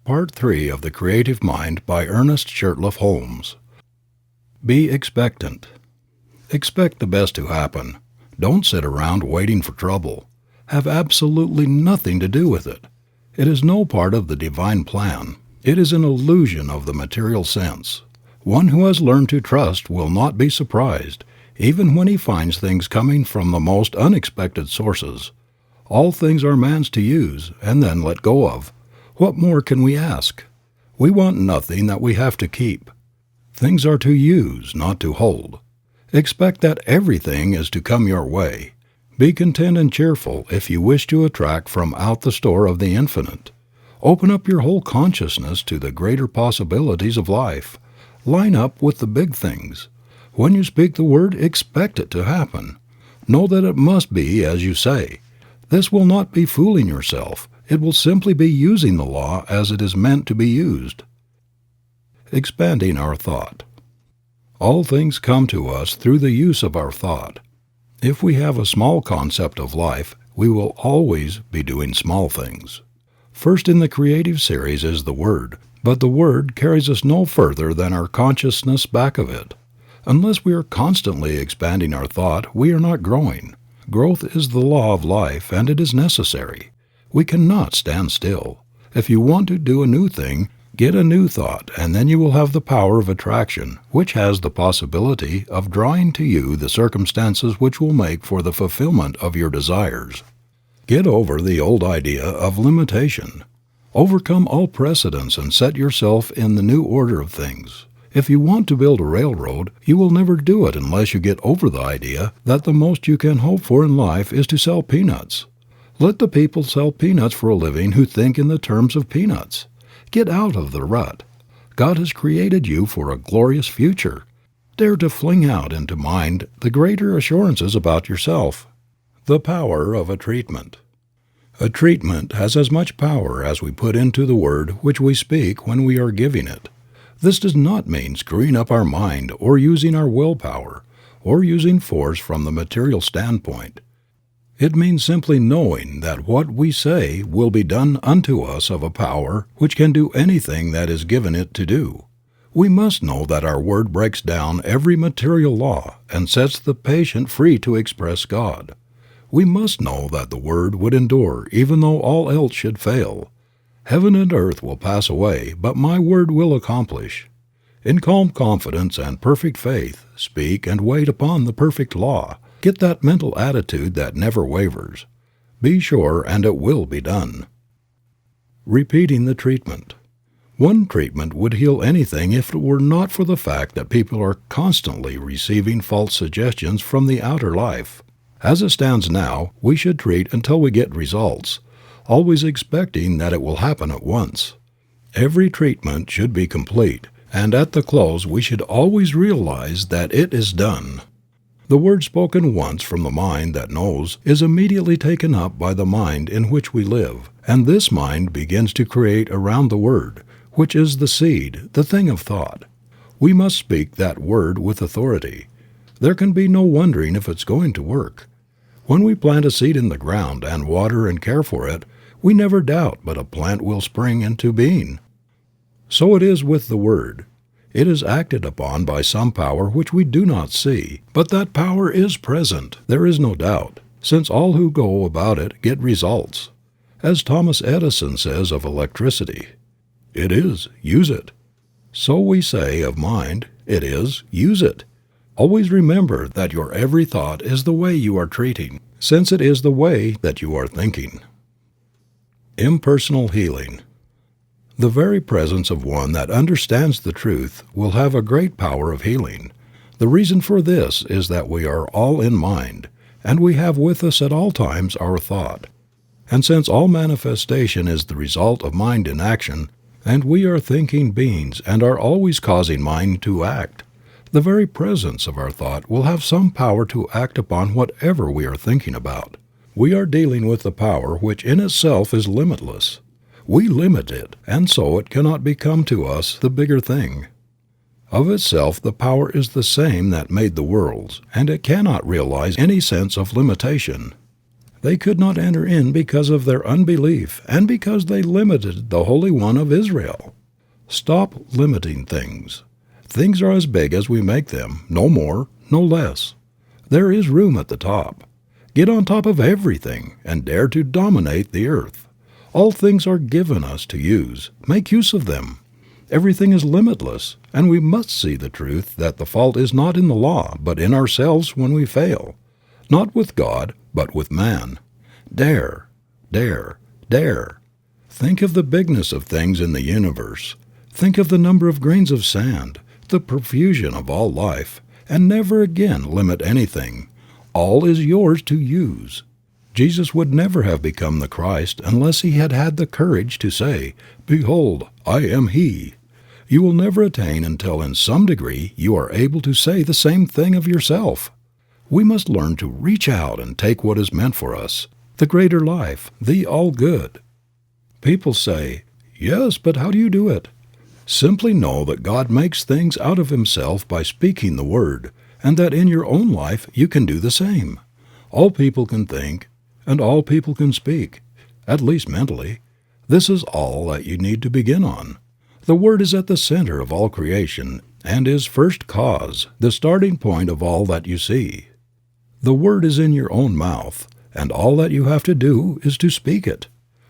Part 3 of The Creative Mind by Ernest Shurtleff Holmes. Be expectant. Expect the best to happen. Don't sit around waiting for trouble. Have absolutely nothing to do with it. It is no part of the divine plan. It is an illusion of the material sense. One who has learned to trust will not be surprised, even when he finds things coming from the most unexpected sources. All things are man's to use and then let go of. What more can we ask? We want nothing that we have to keep. Things are to use, not to hold. Expect that everything is to come your way. Be content and cheerful if you wish to attract from out the store of the infinite. Open up your whole consciousness to the greater possibilities of life. Line up with the big things. When you speak the word, expect it to happen. Know that it must be as you say. This will not be fooling yourself. It will simply be using the law as it is meant to be used. Expanding our thought. All things come to us through the use of our thought. If we have a small concept of life, we will always be doing small things. First in the creative series is the Word, but the Word carries us no further than our consciousness back of it. Unless we are constantly expanding our thought, we are not growing. Growth is the law of life, and it is necessary. We cannot stand still. If you want to do a new thing, get a new thought, and then you will have the power of attraction, which has the possibility of drawing to you the circumstances which will make for the fulfillment of your desires. Get over the old idea of limitation. Overcome all precedents and set yourself in the new order of things. If you want to build a railroad, you will never do it unless you get over the idea that the most you can hope for in life is to sell peanuts. Let the people sell peanuts for a living who think in the terms of peanuts. Get out of the rut. God has created you for a glorious future. Dare to fling out into mind the greater assurances about yourself. The power of a treatment. A treatment has as much power as we put into the word which we speak when we are giving it. This does not mean screwing up our mind or using our willpower or using force from the material standpoint. It means simply knowing that what we say will be done unto us of a power which can do anything that is given it to do. We must know that our word breaks down every material law and sets the patient free to express God. We must know that the word would endure even though all else should fail. Heaven and earth will pass away, but my word will accomplish. In calm confidence and perfect faith, speak and wait upon the perfect law. Get that mental attitude that never wavers. Be sure and it will be done. Repeating the treatment. One treatment would heal anything if it were not for the fact that people are constantly receiving false suggestions from the outer life. As it stands now, we should treat until we get results, always expecting that it will happen at once. Every treatment should be complete, and at the close we should always realize that it is done. The word spoken once from the mind that knows is immediately taken up by the mind in which we live, and this mind begins to create around the word, which is the seed, the thing of thought. We must speak that word with authority. There can be no wondering if it's going to work. When we plant a seed in the ground and water and care for it, we never doubt but a plant will spring into being. So it is with the word. It is acted upon by some power which we do not see, but that power is present, there is no doubt, since all who go about it get results. As Thomas Edison says of electricity, "It is, use it." So we say of mind, "It is, use it." Always remember that your every thought is the way you are treating, since it is the way that you are thinking. Impersonal healing. The very presence of one that understands the truth will have a great power of healing. The reason for this is that we are all in mind, and we have with us at all times our thought. And since all manifestation is the result of mind in action, and we are thinking beings and are always causing mind to act, the very presence of our thought will have some power to act upon whatever we are thinking about. We are dealing with the power which in itself is limitless. We limit it, and so it cannot become to us the bigger thing. Of itself the power is the same that made the worlds, and it cannot realize any sense of limitation. They could not enter in because of their unbelief and because they limited the Holy One of Israel. Stop limiting things. Things are as big as we make them, no more, no less. There is room at the top. Get on top of everything and dare to dominate the earth. All things are given us to use. Make use of them. Everything is limitless, and we must see the truth that the fault is not in the law, but in ourselves when we fail. Not with God, but with man. Dare, dare, dare. Think of the bigness of things in the universe. Think of the number of grains of sand, the profusion of all life, and never again limit anything. All is yours to use. Jesus would never have become the Christ unless he had had the courage to say, "Behold, I am he." You will never attain until in some degree you are able to say the same thing of yourself. We must learn to reach out and take what is meant for us, the greater life, the all-good. People say, "Yes, but how do you do it?" Simply know that God makes things out of himself by speaking the word, and that in your own life you can do the same. All people can think, and all people can speak, at least mentally. This is all that you need to begin on. The Word is at the center of all creation and is first cause, the starting point of all that you see. The Word is in your own mouth, and all that you have to do is to speak it.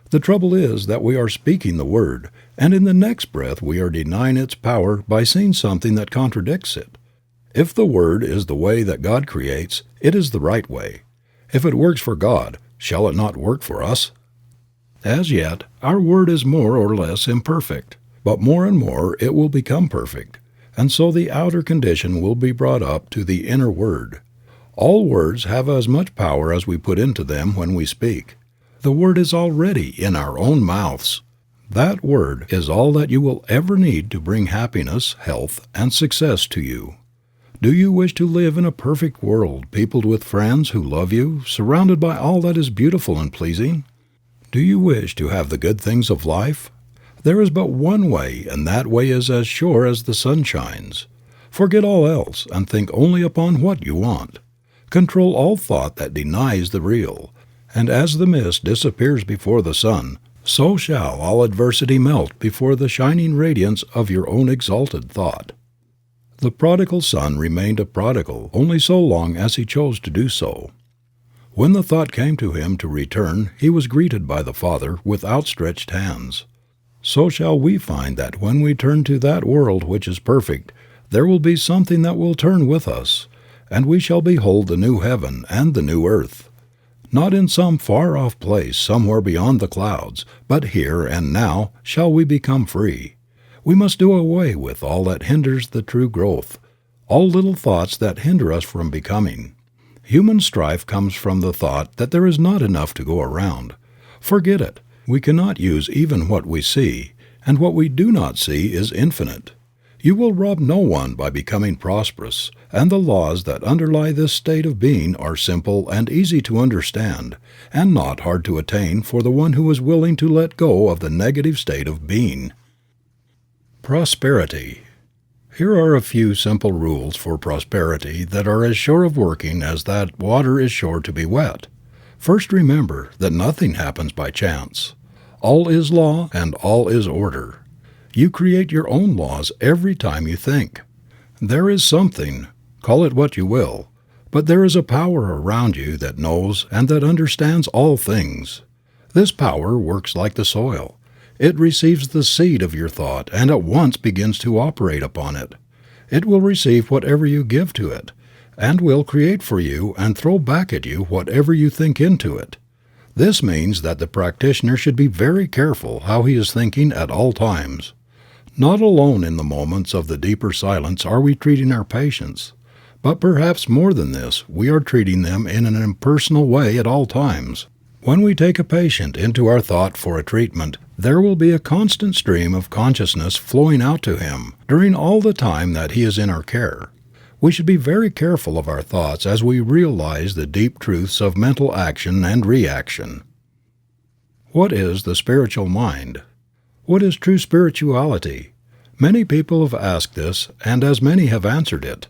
The trouble is that we are speaking the Word, and in the next breath we are denying its power by seeing something that contradicts it. If the Word is the way that God creates, it is the right way. If it works for God, shall it not work for us? As yet, our Word is more or less imperfect. But more and more it will become perfect, and so the outer condition will be brought up to the inner word. All words have as much power as we put into them when we speak. The word is already in our own mouths. That word is all that you will ever need to bring happiness, health, and success to you. Do you wish to live in a perfect world, peopled with friends who love you, surrounded by all that is beautiful and pleasing? Do you wish to have the good things of life? There is but one way, and that way is as sure as the sun shines. Forget all else and think only upon what you want. Control all thought that denies the real, and as the mist disappears before the sun, so shall all adversity melt before the shining radiance of your own exalted thought. The prodigal son remained a prodigal only so long as he chose to do so. When the thought came to him to return, he was greeted by the Father with outstretched hands. So shall we find that when we turn to that world which is perfect, there will be something that will turn with us, and we shall behold the new heaven and the new earth. Not in some far-off place somewhere beyond the clouds, but here and now shall we become free. We must do away with all that hinders the true growth, all little thoughts that hinder us from becoming. Human strife comes from the thought that there is not enough to go around. Forget it. We cannot use even what we see, and what we do not see is infinite. You will rob no one by becoming prosperous, and the laws that underlie this state of being are simple and easy to understand, and not hard to attain for the one who is willing to let go of the negative state of being. Prosperity. Here are a few simple rules for prosperity that are as sure of working as that water is sure to be wet. First, remember that nothing happens by chance. All is law and all is order. You create your own laws every time you think. There is something, call it what you will, but there is a power around you that knows and that understands all things. This power works like the soil. It receives the seed of your thought and at once begins to operate upon it. It will receive whatever you give to it, and will create for you and throw back at you whatever you think into it. This means that the practitioner should be very careful how he is thinking at all times. Not alone in the moments of the deeper silence are we treating our patients, but perhaps more than this, we are treating them in an impersonal way at all times. When we take a patient into our thought for a treatment, there will be a constant stream of consciousness flowing out to him during all the time that he is in our care. We should be very careful of our thoughts as we realize the deep truths of mental action and reaction. What is the spiritual mind? What is true spirituality? Many people have asked this, and as many have answered it.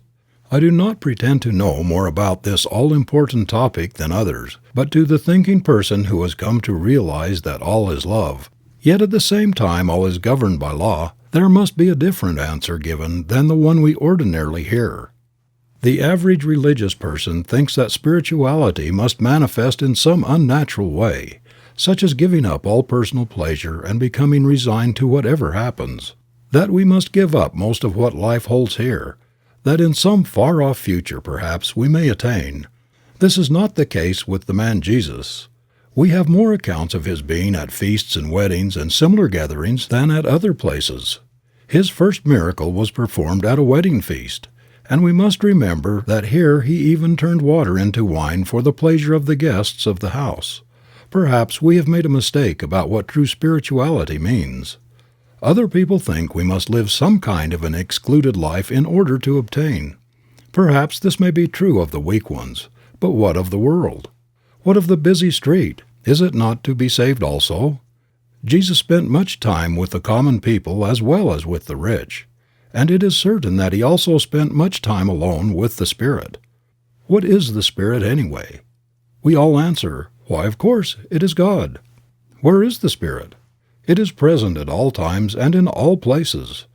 I do not pretend to know more about this all-important topic than others, but to the thinking person who has come to realize that all is love, yet at the same time all is governed by law, there must be a different answer given than the one we ordinarily hear. The average religious person thinks that spirituality must manifest in some unnatural way, such as giving up all personal pleasure and becoming resigned to whatever happens, that we must give up most of what life holds here, that in some far-off future perhaps we may attain. This is not the case with the man Jesus. We have more accounts of his being at feasts and weddings and similar gatherings than at other places. His first miracle was performed at a wedding feast, and we must remember that here he even turned water into wine for the pleasure of the guests of the house. Perhaps we have made a mistake about what true spirituality means. Other people think we must live some kind of an excluded life in order to obtain. Perhaps this may be true of the weak ones, but what of the world? What of the busy street? Is it not to be saved also? Jesus spent much time with the common people as well as with the rich, and it is certain that he also spent much time alone with the Spirit. What is the Spirit anyway? We all answer, why, of course, it is God. Where is the Spirit? It is present at all times and in all places.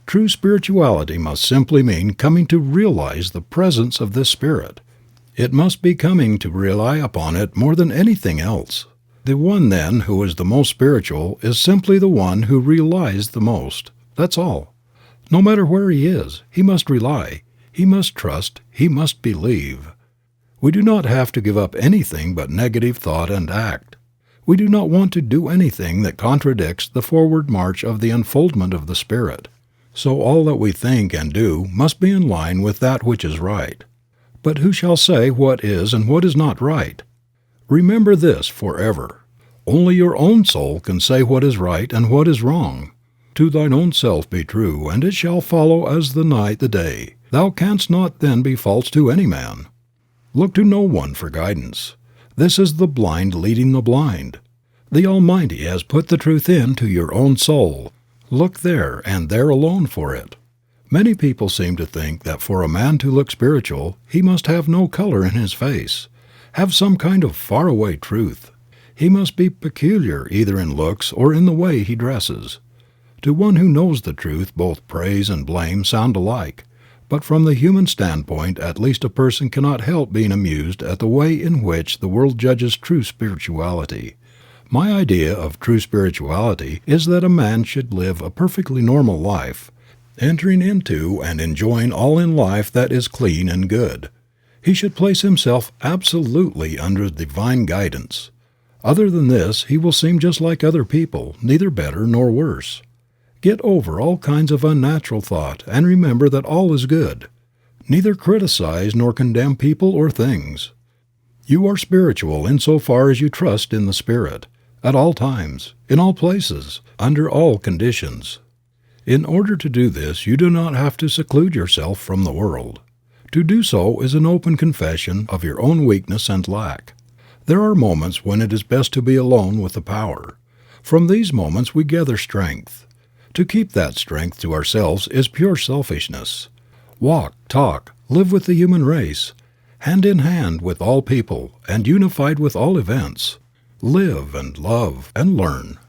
True spirituality must simply mean coming to realize the presence of this Spirit. It must be coming to rely upon it more than anything else. The one, then, who is the most spiritual is simply the one who relies the most. That's all. No matter where he is, he must rely, he must trust, he must believe. We do not have to give up anything but negative thought and act. We do not want to do anything that contradicts the forward march of the unfoldment of the Spirit. So all that we think and do must be in line with that which is right. But who shall say what is and what is not right? Remember this forever. Only your own soul can say what is right and what is wrong. To thine own self be true, and it shall follow as the night the day. Thou canst not then be false to any man. Look to no one for guidance. This is the blind leading the blind. The Almighty has put the truth into your own soul. Look there and there alone for it. Many people seem to think that for a man to look spiritual, he must have no color in his face, have some kind of faraway truth. He must be peculiar either in looks or in the way he dresses. To one who knows the truth, both praise and blame sound alike. But from the human standpoint, at least a person cannot help being amused at the way in which the world judges true spirituality. My idea of true spirituality is that a man should live a perfectly normal life, entering into and enjoying all in life that is clean and good. He should place himself absolutely under divine guidance. Other than this, he will seem just like other people, neither better nor worse. Get over all kinds of unnatural thought and remember that all is good. Neither criticize nor condemn people or things. You are spiritual insofar as you trust in the Spirit, at all times, in all places, under all conditions. In order to do this, you do not have to seclude yourself from the world. To do so is an open confession of your own weakness and lack. There are moments when it is best to be alone with the Power. From these moments we gather strength. To keep that strength to ourselves is pure selfishness. Walk, talk, live with the human race, hand in hand with all people and unified with all events. Live and love and learn.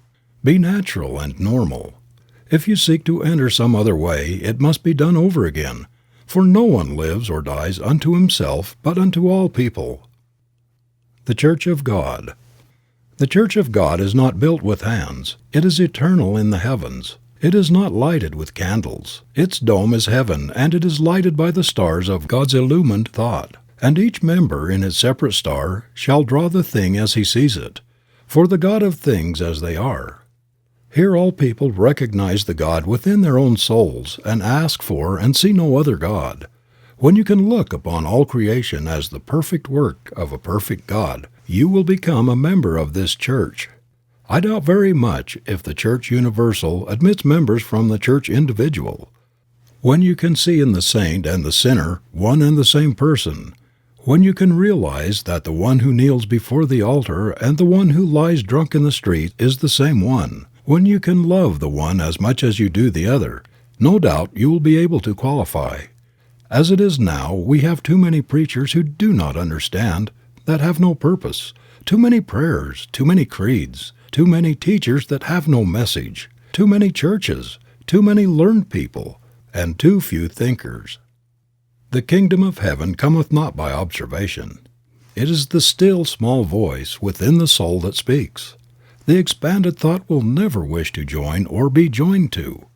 Be natural and normal. If you seek to enter some other way, it must be done over again, for no one lives or dies unto himself, but unto all people. The Church of God. The Church of God is not built with hands. It is eternal in the heavens. It is not lighted with candles. Its dome is heaven, and it is lighted by the stars of God's illumined thought. And each member in his separate star shall draw the thing as he sees it, for the God of things as they are. Here all people recognize the God within their own souls and ask for and see no other God. When you can look upon all creation as the perfect work of a perfect God, you will become a member of this church. I doubt very much if the Church Universal admits members from the Church Individual. When you can see in the saint and the sinner one and the same person, when you can realize that the one who kneels before the altar and the one who lies drunk in the street is the same one, when you can love the one as much as you do the other, no doubt you will be able to qualify. As it is now, we have too many preachers who do not understand, that have no purpose, too many prayers, too many creeds, too many teachers that have no message, too many churches, too many learned people, and too few thinkers. The kingdom of heaven cometh not by observation. It is the still small voice within the soul that speaks. The expanded thought will never wish to join or be joined to.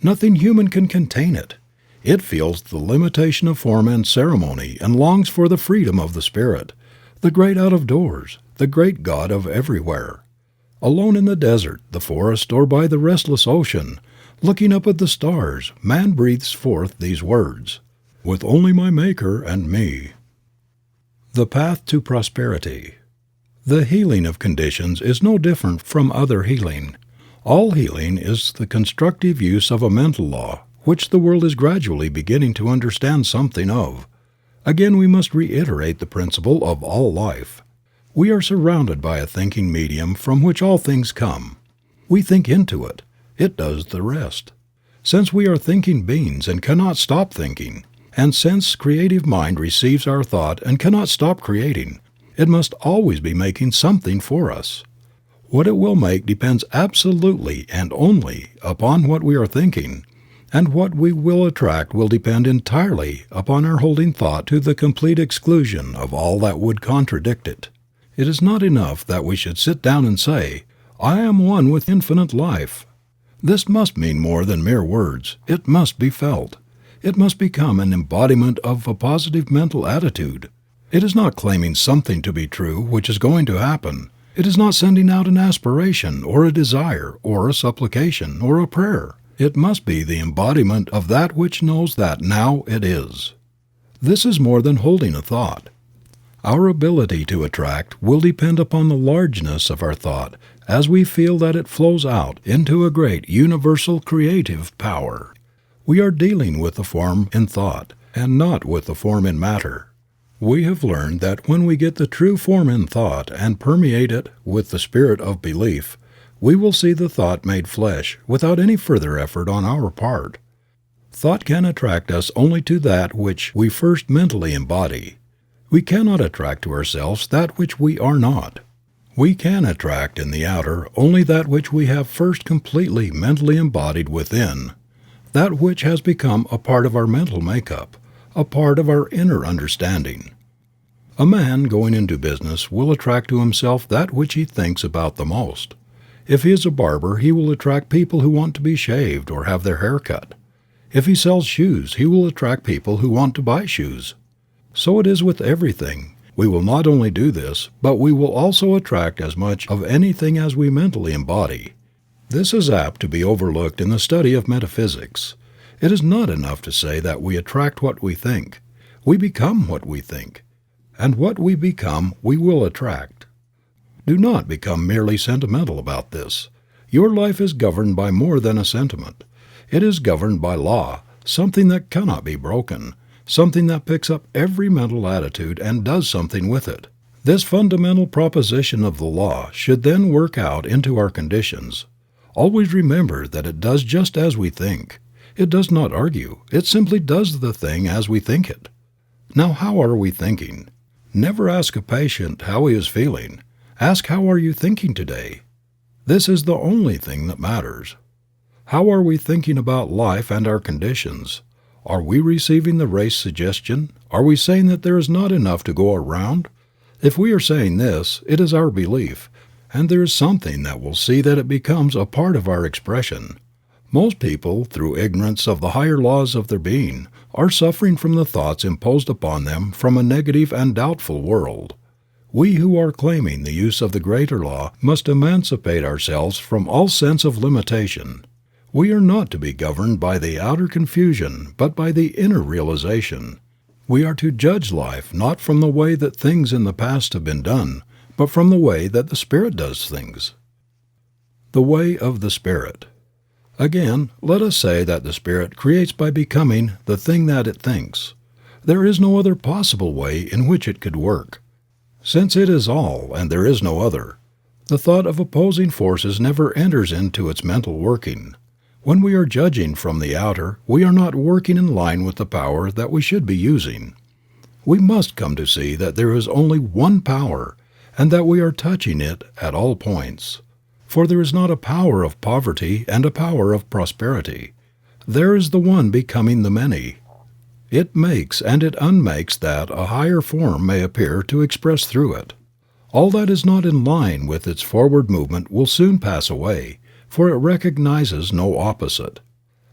Nothing human can contain it. It feels the limitation of form and ceremony and longs for the freedom of the Spirit, the great out of doors, the great God of everywhere. Alone in the desert, the forest, or by the restless ocean, looking up at the stars, man breathes forth these words, "With only my Maker and me." The path to prosperity. The healing of conditions is no different from other healing. All healing is the constructive use of a mental law, which the world is gradually beginning to understand something of. Again we must reiterate the principle of all life. We are surrounded by a thinking medium from which all things come. We think into it. It does the rest. Since we are thinking beings and cannot stop thinking, and since creative mind receives our thought and cannot stop creating, it must always be making something for us. What it will make depends absolutely and only upon what we are thinking, and what we will attract will depend entirely upon our holding thought to the complete exclusion of all that would contradict it. It is not enough that we should sit down and say, "I am one with infinite life." This must mean more than mere words. It must be felt. It must become an embodiment of a positive mental attitude. It is not claiming something to be true which is going to happen. It is not sending out an aspiration or a desire or a supplication or a prayer. It must be the embodiment of that which knows that now it is. This is more than holding a thought. Our ability to attract will depend upon the largeness of our thought as we feel that it flows out into a great universal creative power. We are dealing with the form in thought and not with the form in matter. We have learned that when we get the true form in thought and permeate it with the spirit of belief, we will see the thought made flesh without any further effort on our part. Thought can attract us only to that which we first mentally embody. We cannot attract to ourselves that which we are not. We can attract in the outer only that which we have first completely mentally embodied within, that which has become a part of our mental makeup, a part of our inner understanding. A man going into business will attract to himself that which he thinks about the most. If he is a barber, he will attract people who want to be shaved or have their hair cut. If he sells shoes, he will attract people who want to buy shoes. So it is with everything. We will not only do this, but we will also attract as much of anything as we mentally embody. This is apt to be overlooked in the study of metaphysics. It is not enough to say that we attract what we think. We become what we think. And what we become, we will attract. Do not become merely sentimental about this. Your life is governed by more than a sentiment. It is governed by law, something that cannot be broken, something that picks up every mental attitude and does something with it. This fundamental proposition of the law should then work out into our conditions. Always remember that it does just as we think. It does not argue. It simply does the thing as we think it. Now, how are we thinking? Never ask a patient how he is feeling. Ask, how are you thinking today? This is the only thing that matters. How are we thinking about life and our conditions? Are we receiving the race suggestion? Are we saying that there is not enough to go around? If we are saying this, it is our belief, and there is something that will see that it becomes a part of our expression. Most people, through ignorance of the higher laws of their being, are suffering from the thoughts imposed upon them from a negative and doubtful world. We who are claiming the use of the greater law must emancipate ourselves from all sense of limitation. We are not to be governed by the outer confusion, but by the inner realization. We are to judge life not from the way that things in the past have been done, but from the way that the Spirit does things. The way of the Spirit. Again, let us say that the Spirit creates by becoming the thing that it thinks. There is no other possible way in which it could work. Since it is all and there is no other, the thought of opposing forces never enters into its mental working. When we are judging from the outer, we are not working in line with the power that we should be using. We must come to see that there is only one power, and that we are touching it at all points. For there is not a power of poverty and a power of prosperity. There is the one becoming the many. It makes and it unmakes that a higher form may appear to express through it. All that is not in line with its forward movement will soon pass away, for it recognizes no opposite.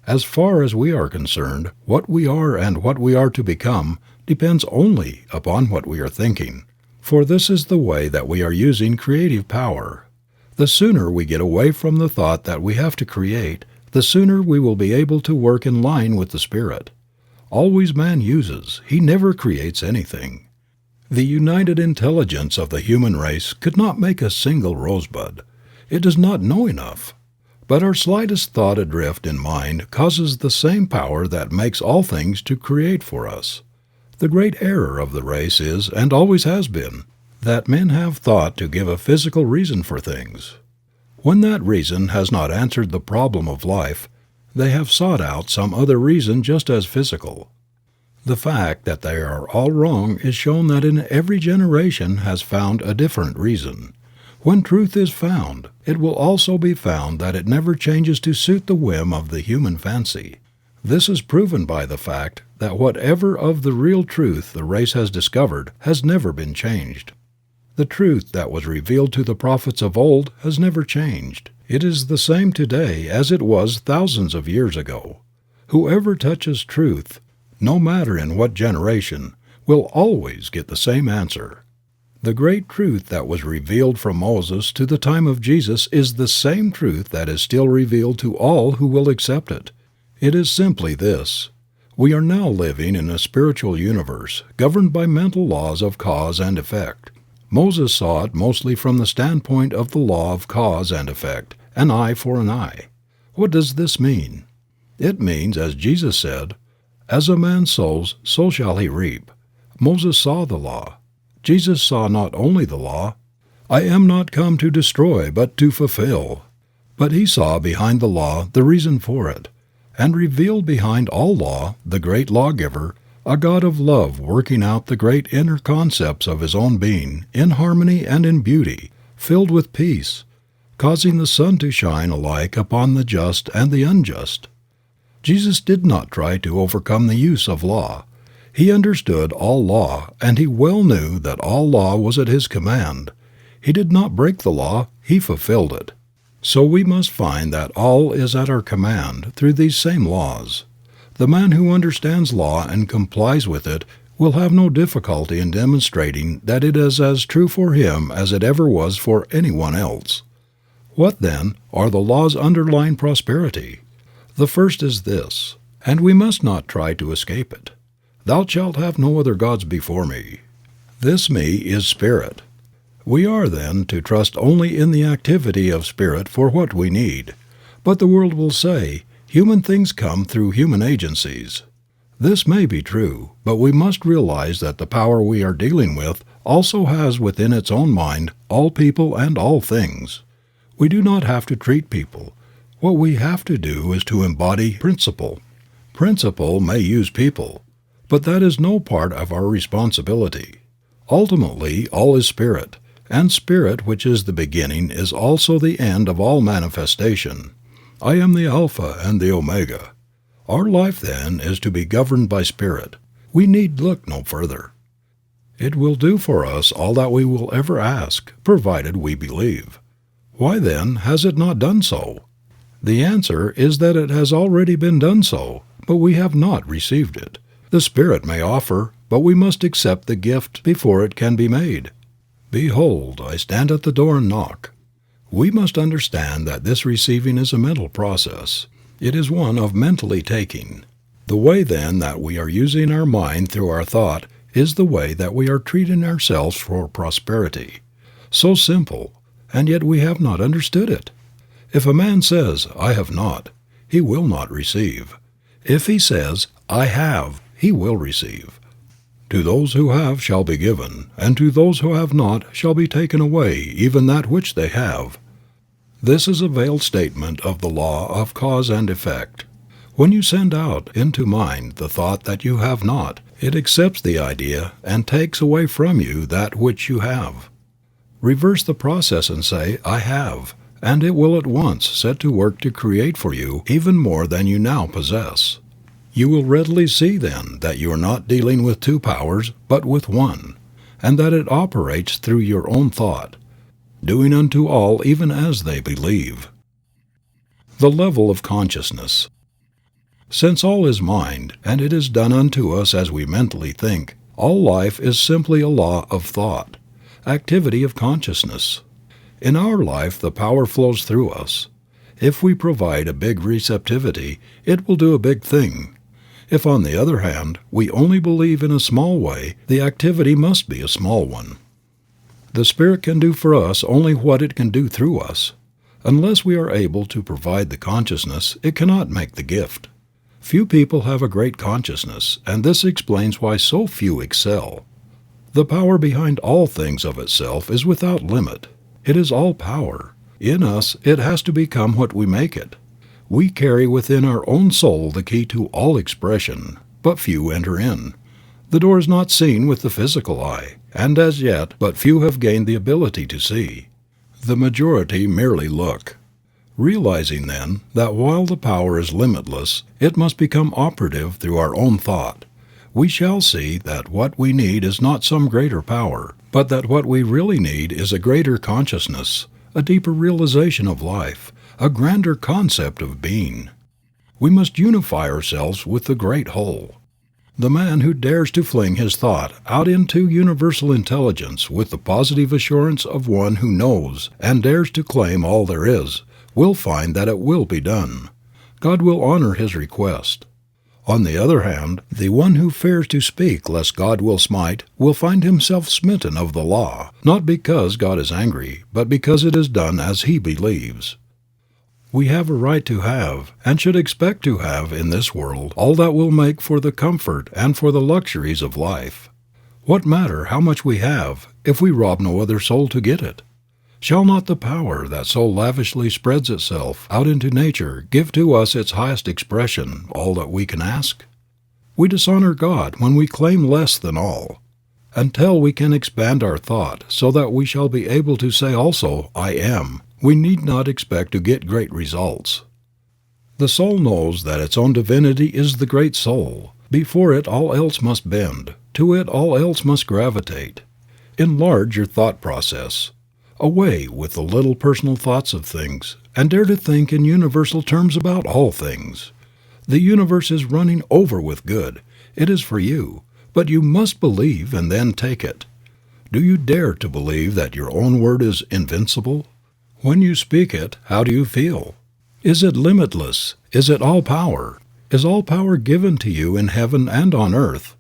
As far as we are concerned, what we are and what we are to become depends only upon what we are thinking, for this is the way that we are using creative power. The sooner we get away from the thought that we have to create, the sooner we will be able to work in line with the Spirit. Always man uses, he never creates anything. The united intelligence of the human race could not make a single rosebud. It does not know enough. But our slightest thought adrift in mind causes the same power that makes all things to create for us. The great error of the race is, and always has been, that men have thought to give a physical reason for things. When that reason has not answered the problem of life, they have sought out some other reason just as physical. The fact that they are all wrong is shown that in every generation has found a different reason. When truth is found, it will also be found that it never changes to suit the whim of the human fancy. This is proven by the fact that whatever of the real truth the race has discovered has never been changed. The truth that was revealed to the prophets of old has never changed. It is the same today as it was thousands of years ago. Whoever touches truth, no matter in what generation, will always get the same answer. The great truth that was revealed from Moses to the time of Jesus is the same truth that is still revealed to all who will accept it. It is simply this: we are now living in a spiritual universe governed by mental laws of cause and effect. Moses saw it mostly from the standpoint of the law of cause and effect, an eye for an eye. What does this mean? It means, as Jesus said, "As a man sows, so shall he reap." Moses saw the law. Jesus saw not only the law, "I am not come to destroy, but to fulfill," but he saw behind the law the reason for it, and revealed behind all law the great lawgiver, a God of love working out the great inner concepts of his own being in harmony and in beauty, filled with peace, causing the sun to shine alike upon the just and the unjust. Jesus did not try to overcome the use of law. He understood all law, and he well knew that all law was at his command. He did not break the law, he fulfilled it. So we must find that all is at our command through these same laws. The man who understands law and complies with it will have no difficulty in demonstrating that it is as true for him as it ever was for anyone else. What, then, are the laws underlying prosperity? The first is this, and we must not try to escape it: "Thou shalt have no other gods before me." This me is spirit. We are, then, to trust only in the activity of spirit for what we need. But the world will say, human things come through human agencies. This may be true, but we must realize that the power we are dealing with also has within its own mind all people and all things. We do not have to treat people. What we have to do is to embody principle. Principle may use people, but that is no part of our responsibility. Ultimately, all is spirit, and spirit, which is the beginning, is also the end of all manifestation. I am the Alpha and the Omega. Our life, then, is to be governed by spirit. We need look no further. It will do for us all that we will ever ask, provided we believe. Why, then, has it not done so? The answer is that it has already been done so, but we have not received it. The Spirit may offer, but we must accept the gift before it can be made. "Behold, I stand at the door and knock." We must understand that this receiving is a mental process. It is one of mentally taking. The way, then, that we are using our mind through our thought is the way that we are treating ourselves for prosperity. So simple, and yet we have not understood it. If a man says, "I have not," he will not receive. If he says, "I have," he will receive. "To those who have shall be given, and to those who have not shall be taken away even that which they have." This is a veiled statement of the law of cause and effect. When you send out into mind the thought that you have not, it accepts the idea and takes away from you that which you have. Reverse the process and say, "I have," and it will at once set to work to create for you even more than you now possess. You will readily see then that you are not dealing with two powers, but with one, and that it operates through your own thought, doing unto all even as they believe. The level of consciousness. Since all is mind, and it is done unto us as we mentally think, all life is simply a law of thought, activity of consciousness. In our life the power flows through us. If we provide a big receptivity, it will do a big thing. If, on the other hand, we only believe in a small way, the activity must be a small one. The Spirit can do for us only what it can do through us. Unless we are able to provide the consciousness, it cannot make the gift. Few people have a great consciousness, and this explains why so few excel. The power behind all things of itself is without limit. It is all power. In us, it has to become what we make it. We carry within our own soul the key to all expression, but few enter in. The door is not seen with the physical eye, and as yet but few have gained the ability to see. The majority merely look. Realizing then that while the power is limitless, it must become operative through our own thought, we shall see that what we need is not some greater power, but that what we really need is a greater consciousness, a deeper realization of life, a grander concept of being. We must unify ourselves with the great whole. The man who dares to fling his thought out into universal intelligence with the positive assurance of one who knows and dares to claim all there is, will find that it will be done. God will honor his request. On the other hand, the one who fears to speak lest God will smite will find himself smitten of the law, not because God is angry, but because it is done as he believes. We have a right to have, and should expect to have in this world, all that will make for the comfort and for the luxuries of life. What matter how much we have, if we rob no other soul to get it? Shall not the power that so lavishly spreads itself out into nature give to us its highest expression all that we can ask? We dishonor God when we claim less than all. Until we can expand our thought so that we shall be able to say also, "I am," we need not expect to get great results. The soul knows that its own divinity is the great soul. Before it all else must bend. To it all else must gravitate. Enlarge your thought process. Away with the little personal thoughts of things, and dare to think in universal terms about all things. The universe is running over with good. It is for you, but you must believe and then take it. Do you dare to believe that your own word is invincible? When you speak it, how do you feel? Is it limitless? Is it all power? Is all power given to you in heaven and on earth?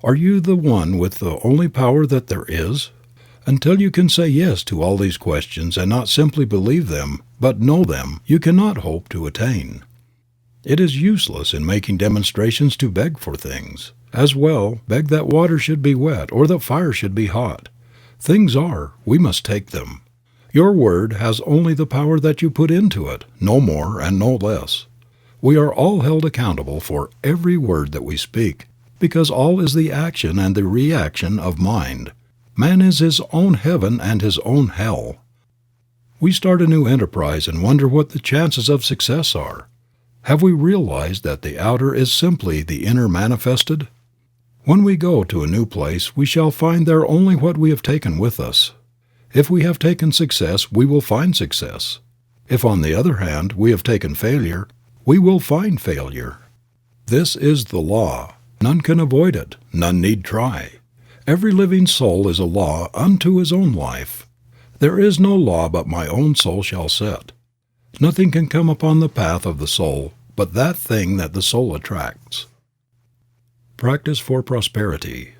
Are you the one with the only power that there is? Until you can say yes to all these questions and not simply believe them, but know them, you cannot hope to attain. It is useless in making demonstrations to beg for things. As well beg that water should be wet or that fire should be hot. Things are, we must take them. Your word has only the power that you put into it, no more and no less. We are all held accountable for every word that we speak, because all is the action and the reaction of mind. Man is his own heaven and his own hell. We start a new enterprise and wonder what the chances of success are. Have we realized that the outer is simply the inner manifested? When we go to a new place, we shall find there only what we have taken with us. If we have taken success, we will find success. If, on the other hand, we have taken failure, we will find failure. This is the law. None can avoid it. None need try. Every living soul is a law unto his own life. There is no law but my own soul shall set. Nothing can come upon the path of the soul but that thing that the soul attracts. Practice for prosperity.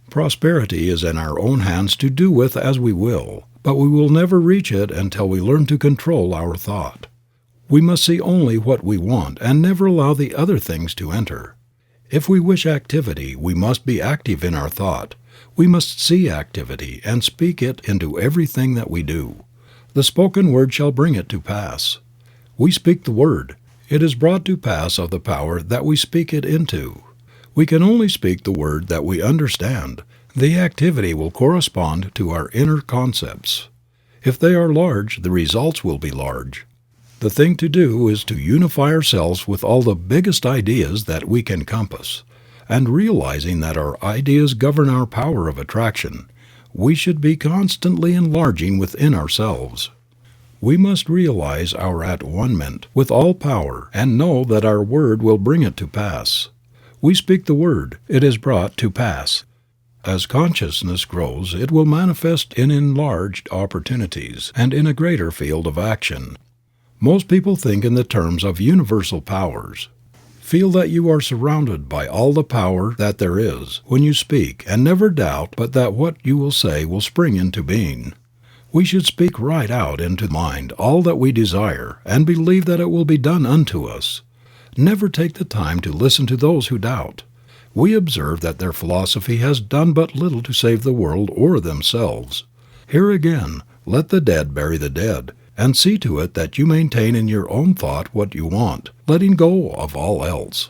Prosperity is in our own hands to do with as we will, but we will never reach it until we learn to control our thought. We must see only what we want and never allow the other things to enter. If we wish activity, we must be active in our thought. We must see activity and speak it into everything that we do. The spoken word shall bring it to pass. We speak the word. It is brought to pass of the power that we speak it into. We can only speak the word that we understand. The activity will correspond to our inner concepts. If they are large, the results will be large. The thing to do is to unify ourselves with all the biggest ideas that we can compass, and realizing that our ideas govern our power of attraction, we should be constantly enlarging within ourselves. We must realize our at-one-ment with all power and know that our word will bring it to pass. We speak the word, it is brought to pass. As consciousness grows, it will manifest in enlarged opportunities and in a greater field of action. Most people think in the terms of universal powers. Feel that you are surrounded by all the power that there is when you speak, and never doubt but that what you will say will spring into being. We should speak right out into mind all that we desire and believe that it will be done unto us. Never take the time to listen to those who doubt. We observe that their philosophy has done but little to save the world or themselves. Here again, let the dead bury the dead, and see to it that you maintain in your own thought what you want, letting go of all else.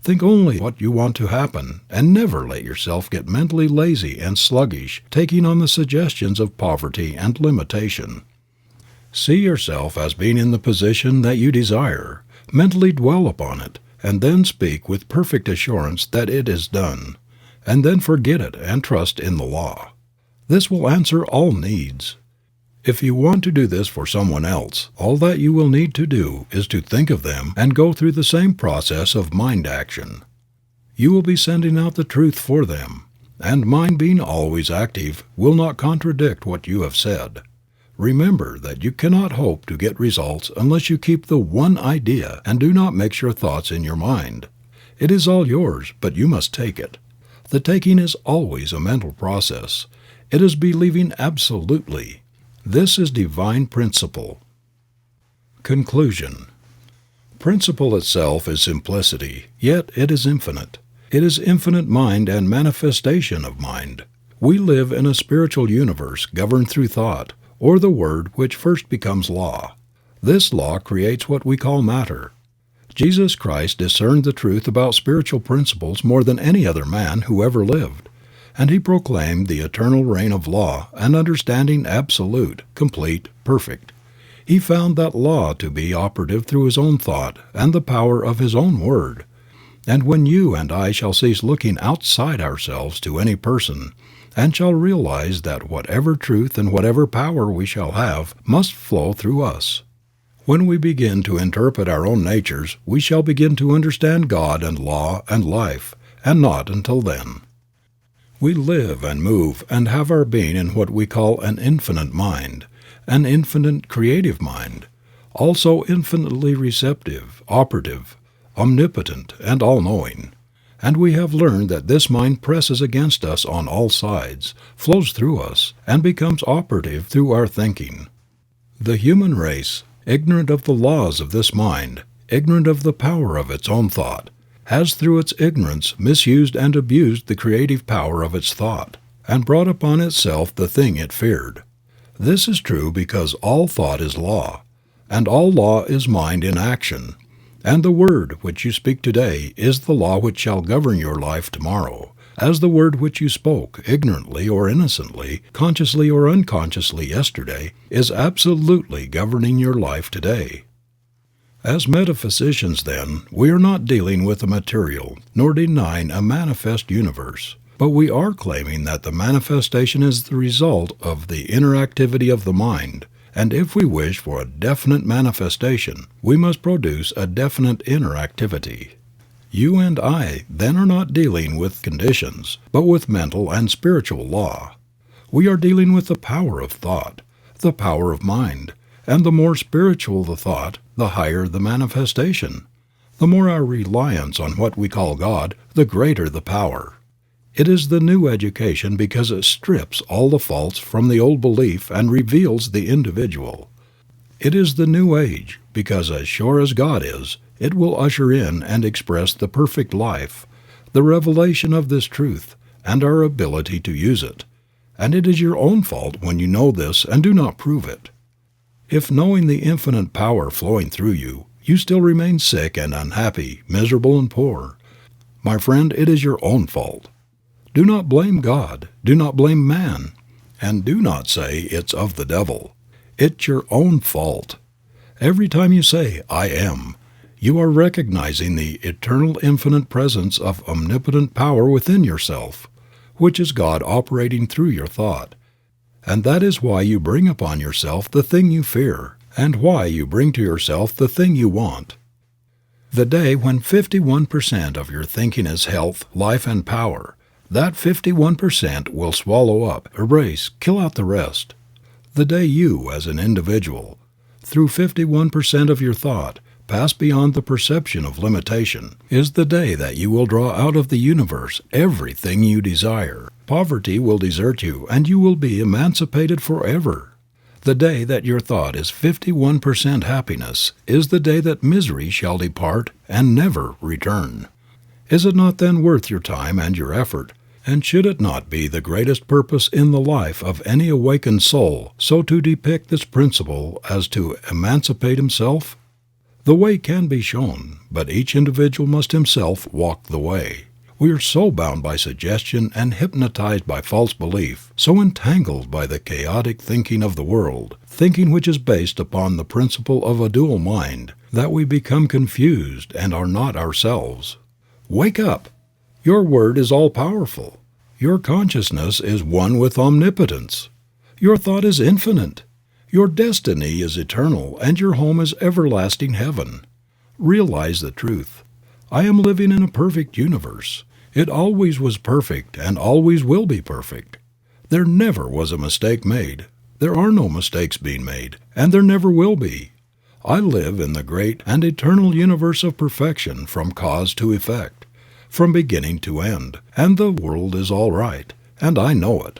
Think only what you want to happen, and never let yourself get mentally lazy and sluggish, taking on the suggestions of poverty and limitation. See yourself as being in the position that you desire. Mentally dwell upon it, and then speak with perfect assurance that it is done, and then forget it and trust in the law. This will answer all needs. If you want to do this for someone else, all that you will need to do is to think of them and go through the same process of mind action. You will be sending out the truth for them, and mind being always active will not contradict what you have said. Remember that you cannot hope to get results unless you keep the one idea and do not mix your thoughts in your mind. It is all yours, but you must take it. The taking is always a mental process. It is believing absolutely. This is divine principle. Conclusion. Principle itself is simplicity, yet it is infinite. It is infinite mind and manifestation of mind. We live in a spiritual universe governed through thought, or the word which first becomes law. This law creates what we call matter. Jesus Christ discerned the truth about spiritual principles more than any other man who ever lived, and he proclaimed the eternal reign of law and understanding absolute, complete, perfect. He found that law to be operative through his own thought and the power of his own word. And when you and I shall cease looking outside ourselves to any person, and shall realize that whatever truth and whatever power we shall have must flow through us. When we begin to interpret our own natures, we shall begin to understand God and law and life, and not until then. We live and move and have our being in what we call an infinite mind, an infinite creative mind, also infinitely receptive, operative, omnipotent, and all-knowing. And we have learned that this mind presses against us on all sides, flows through us, and becomes operative through our thinking. The human race, ignorant of the laws of this mind, ignorant of the power of its own thought, has through its ignorance misused and abused the creative power of its thought, and brought upon itself the thing it feared. This is true because all thought is law, and all law is mind in action, and the word which you speak today is the law which shall govern your life tomorrow, as the word which you spoke, ignorantly or innocently, consciously or unconsciously yesterday, is absolutely governing your life today. As metaphysicians, then, we are not dealing with a material, nor denying a manifest universe, but we are claiming that the manifestation is the result of the inner activity of the mind, and if we wish for a definite manifestation, we must produce a definite inner activity. You and I, then, are not dealing with conditions, but with mental and spiritual law. We are dealing with the power of thought, the power of mind, and the more spiritual the thought, the higher the manifestation. The more our reliance on what we call God, the greater the power. It is the new education because it strips all the faults from the old belief and reveals the individual. It is the new age because as sure as God is, it will usher in and express the perfect life, the revelation of this truth, and our ability to use it. And it is your own fault when you know this and do not prove it. If knowing the infinite power flowing through you, you still remain sick and unhappy, miserable and poor, my friend, it is your own fault. Do not blame God. Do not blame man. And do not say it's of the devil. It's your own fault. Every time you say, I am, you are recognizing the eternal infinite presence of omnipotent power within yourself, which is God operating through your thought. And that is why you bring upon yourself the thing you fear, and why you bring to yourself the thing you want. The day when 51% of your thinking is health, life, and power, that 51% will swallow up, erase, kill out the rest. The day you, as an individual, through 51% of your thought, pass beyond the perception of limitation, is the day that you will draw out of the universe everything you desire. Poverty will desert you, and you will be emancipated forever. The day that your thought is 51% happiness is the day that misery shall depart and never return. Is it not then worth your time and your effort, and should it not be the greatest purpose in the life of any awakened soul so to depict this principle as to emancipate himself? The way can be shown, but each individual must himself walk the way. We are so bound by suggestion and hypnotized by false belief, so entangled by the chaotic thinking of the world, thinking which is based upon the principle of a dual mind, that we become confused and are not ourselves. Wake up! Your word is all-powerful. Your consciousness is one with omnipotence. Your thought is infinite. Your destiny is eternal, and your home is everlasting heaven. Realize the truth. I am living in a perfect universe. It always was perfect and always will be perfect. There never was a mistake made. There are no mistakes being made, and there never will be. I live in the great and eternal universe of perfection from cause to effect, from beginning to end, and the world is all right, and I know it.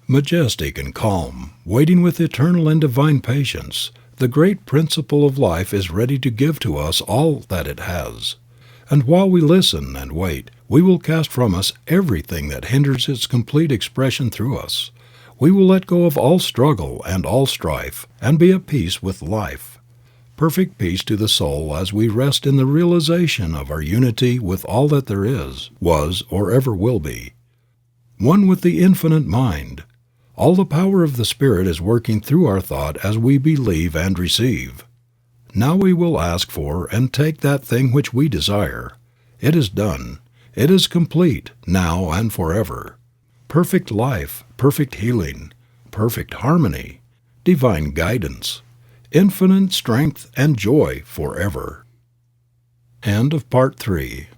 Majestic and calm, waiting with eternal and divine patience, the great principle of life is ready to give to us all that it has. And while we listen and wait, we will cast from us everything that hinders its complete expression through us. We will let go of all struggle and all strife, and be at peace with life. Perfect peace to the soul as we rest in the realization of our unity with all that there is, was, or ever will be. One with the infinite mind. All the power of the Spirit is working through our thought as we believe and receive. Now we will ask for and take that thing which we desire. It is done. It is complete, now and forever. Perfect life, perfect healing, perfect harmony, divine guidance, infinite strength and joy forever. End of Part 3.